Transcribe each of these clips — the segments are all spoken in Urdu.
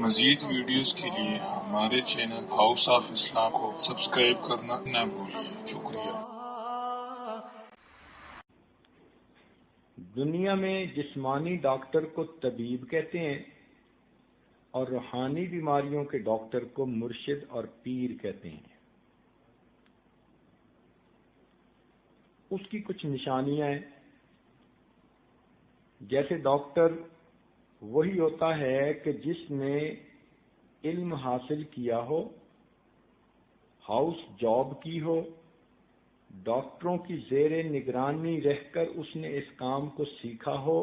مزید ویڈیوز کے لیے ہمارے چینل ہاؤس آف اسلام کو سبسکرائب کرنا نہ بھولئے۔ شکریہ۔ دنیا میں جسمانی ڈاکٹر کو طبیب کہتے ہیں اور روحانی بیماریوں کے ڈاکٹر کو مرشد اور پیر کہتے ہیں۔ اس کی کچھ نشانیاں ہیں، جیسے ڈاکٹر وہی ہوتا ہے کہ جس نے علم حاصل کیا ہو، ہاؤس جاب کی ہو، ڈاکٹروں کی زیر نگرانی رہ کر اس نے اس کام کو سیکھا ہو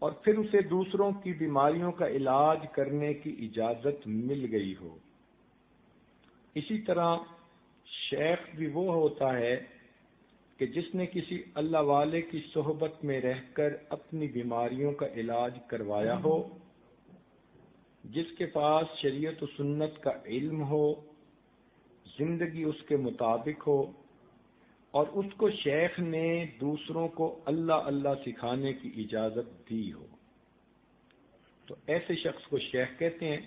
اور پھر اسے دوسروں کی بیماریوں کا علاج کرنے کی اجازت مل گئی ہو۔ اسی طرح شیخ بھی وہ ہوتا ہے کہ جس نے کسی اللہ والے کی صحبت میں رہ کر اپنی بیماریوں کا علاج کروایا ہو، جس کے پاس شریعت و سنت کا علم ہو، زندگی اس کے مطابق ہو اور اس کو شیخ نے دوسروں کو اللہ اللہ سکھانے کی اجازت دی ہو، تو ایسے شخص کو شیخ کہتے ہیں۔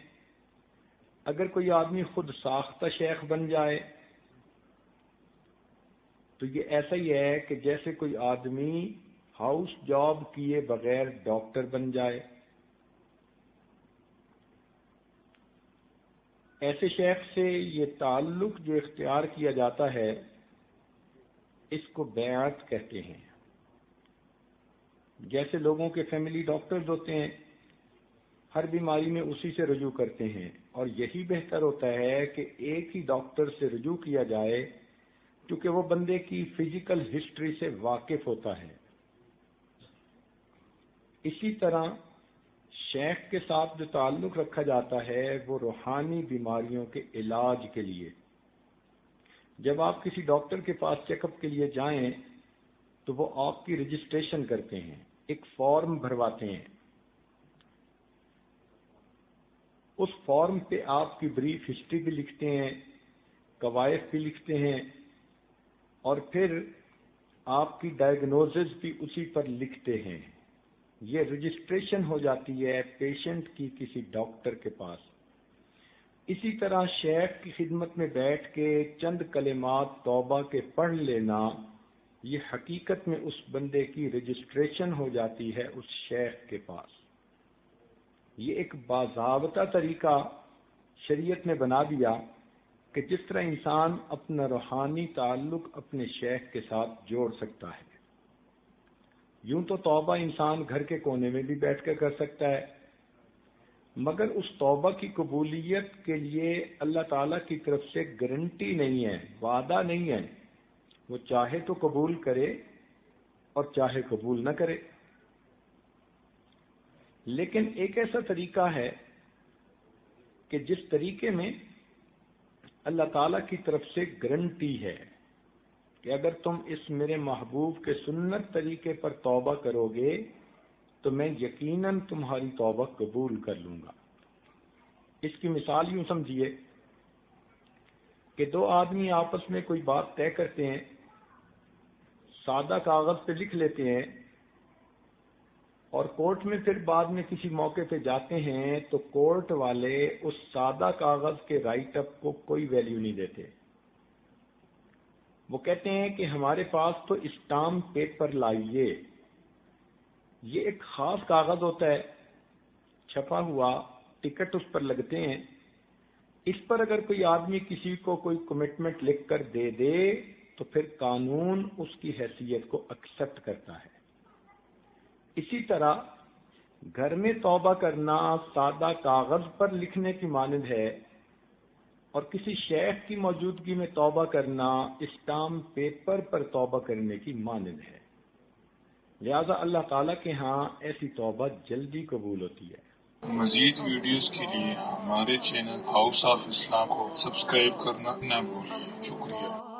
اگر کوئی آدمی خود ساختہ شیخ بن جائے تو یہ ایسا ہی ہے کہ جیسے کوئی آدمی ہاؤس جاب کیے بغیر ڈاکٹر بن جائے۔ ایسے شیخ سے یہ تعلق جو اختیار کیا جاتا ہے، اس کو بیعت کہتے ہیں۔ جیسے لوگوں کے فیملی ڈاکٹرز ہوتے ہیں، ہر بیماری میں اسی سے رجوع کرتے ہیں، اور یہی بہتر ہوتا ہے کہ ایک ہی ڈاکٹر سے رجوع کیا جائے کیونکہ وہ بندے کی فزیکل ہسٹری سے واقف ہوتا ہے۔ اسی طرح شیخ کے ساتھ جو تعلق رکھا جاتا ہے وہ روحانی بیماریوں کے علاج کے لیے۔ جب آپ کسی ڈاکٹر کے پاس چیک اپ کے لیے جائیں تو وہ آپ کی رجسٹریشن کرتے ہیں، ایک فارم بھرواتے ہیں۔ اس فارم پہ آپ کی بریف ہسٹری بھی لکھتے ہیں، کوائف بھی لکھتے ہیں، اور پھر آپ کی ڈائگنوزز بھی اسی پر لکھتے ہیں۔ یہ رجسٹریشن ہو جاتی ہے پیشنٹ کی کسی ڈاکٹر کے پاس۔ اسی طرح شیخ کی خدمت میں بیٹھ کے چند کلمات توبہ کے پڑھ لینا، یہ حقیقت میں اس بندے کی رجسٹریشن ہو جاتی ہے اس شیخ کے پاس۔ یہ ایک باضابطہ طریقہ شریعت نے بنا دیا کہ جس طرح انسان اپنا روحانی تعلق اپنے شیخ کے ساتھ جوڑ سکتا ہے۔ یوں تو توبہ انسان گھر کے کونے میں بھی بیٹھ کر سکتا ہے، مگر اس توبہ کی قبولیت کے لیے اللہ تعالیٰ کی طرف سے گارنٹی نہیں ہے، وعدہ نہیں ہے۔ وہ چاہے تو قبول کرے اور چاہے قبول نہ کرے۔ لیکن ایک ایسا طریقہ ہے کہ جس طریقے میں اللہ تعالیٰ کی طرف سے گارنٹی ہے کہ اگر تم اس میرے محبوب کے سنت طریقے پر توبہ کرو گے تو میں یقیناً تمہاری توبہ قبول کر لوں گا۔ اس کی مثال یوں سمجھیے کہ دو آدمی آپس میں کوئی بات طے کرتے ہیں، سادہ کاغذ پہ لکھ لیتے ہیں، اور کورٹ میں پھر بعد میں کسی موقع پہ جاتے ہیں تو کورٹ والے اس سادہ کاغذ کے رائٹ اپ کو کوئی ویلیو نہیں دیتے۔ وہ کہتے ہیں کہ ہمارے پاس تو اسٹامپ پیپر لائیے۔ یہ ایک خاص کاغذ ہوتا ہے، چھپا ہوا، ٹکٹ اس پر لگتے ہیں۔ اس پر اگر کوئی آدمی کسی کو کوئی کمٹمنٹ لکھ کر دے دے تو پھر قانون اس کی حیثیت کو ایکسپٹ کرتا ہے۔ اسی طرح گھر میں توبہ کرنا سادہ کاغذ پر لکھنے کی مانند ہے، اور کسی شیخ کی موجودگی میں توبہ کرنا اسٹامپ پیپر پر توبہ کرنے کی مانند ہے۔ لہذا اللہ تعالیٰ کے ہاں ایسی توبہ جلدی قبول ہوتی ہے۔ مزید ویڈیوز کے لیے ہمارے چینل ہاؤس آف اسلام کو سبسکرائب کرنا نہ بھولئے۔ شکریہ۔